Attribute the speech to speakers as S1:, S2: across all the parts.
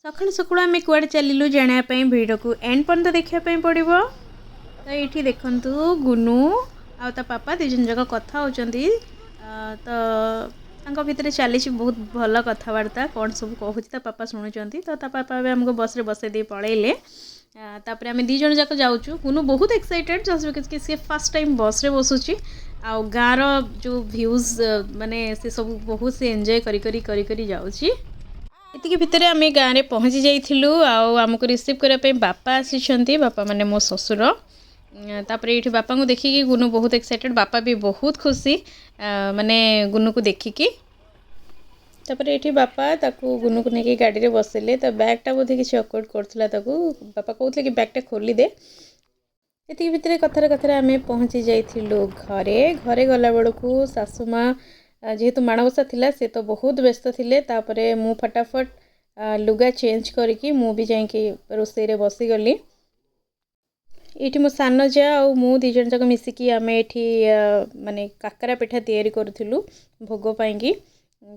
S1: सकाळु सकाळु आम कुआड़े चलू जानापी भिड़ को एंड पर्यंत देखापी पड़ो। तो ये देखु गुनू आ पापा दिजन जाक कथा होती तो भितर चली बहुत भल कथबार्ता कौन सब कहूँ पापा शुणुंट तो पापा भी आमको बस बस दे पलैले। तापर आम दीज जाक जाऊँ गुनू बहुत एक्साइटेड जस्ट बिकज कि सी फर्स्ट टाइम बस रे बसुची आ गाँव जो भ्यूज माने से सब बहुत से एंजॉय करी करी करी करी जाऊँगी। इतनी भितर आम गाँव में पहुँची जाइलु आमको रिसीव करने बापा आसी बापा माने मो ससुर। तापर ये बापा को देखिकी गुनू बहुत एक्साइटेड बापा भी बहुत खुशी माने गुनू को देखिकी। तापर ये बापा ताकू गुनू को लेकिन गाड़ी में बसले तो बैगटा बोधे किसी अकवर्ड करता बापा कहते कि बैगटा खोली दे। ये भितर कथार कथार आम पहुँची जाइलु घरे घरे गला बेलू सासुमा जेहेतु माणबसा थिला से तो बहुत व्यस्त थिले। तापरे मु फटाफट लुगा चेंज करके मु भी जाइए रोसई रे बसीगली। ये मो सान जा आ मु दीज जाक मिसिकी आम ये माने काकरा पिठा तैयारी करूँ भोग पाई।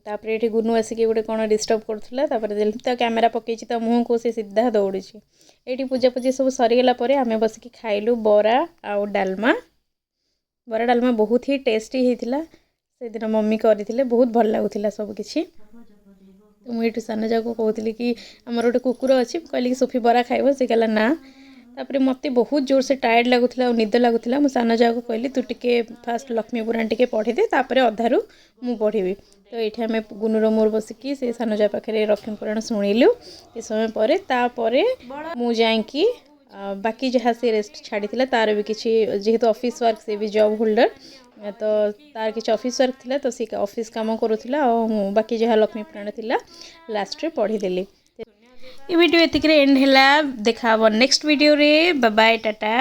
S1: तापर ये गुनू आसिक गोटे कौन डिस्टर्ब करूला तो कैमेरा पकई तो मुँह को सी सीधा दौड़ी। ये पूजा पूजी सब सरीगला आम बसिक खाइलु बरा आउ डालमा। बरा डालमा बहुत ही टेस्टी होता से दिन मम्मी करते बहुत भल लगुला सबकि। तो मुझे सान जाक कहती कि आमर गोटे कुकुर अच्छी कहली कि सोफी बरा खाइब से कहला ना। तापर मत बहुत जोर से टायर्ड लगुला और निद लगुला मुझे सान जाक कहली तू टे फास्ट लक्ष्मी पुराण टे पढ़ीदे तापर अधारू मु पढ़ी। तो ये आम गुनूर मोर बसिकी से सान जा पाखे लक्ष्मी पुराण शुणिलु ये समय पर तापर मु जाकि बाकी जहाँ से रेस्ट छाड़ी तार भी किसी जेहेतु ऑफिस वर्क से भी जॉब होल्डर तो तार किसी ऑफिस वर्क थिला तो सी ऑफिस काम करूला और बाकी जहाँ लक्ष्मी पुराण थिला लास्ट रे पढ़ीदेली। ये वीडियो एतिक एंड है देखा नेक्स्ट वीडियो रे बाय बाय टाटा।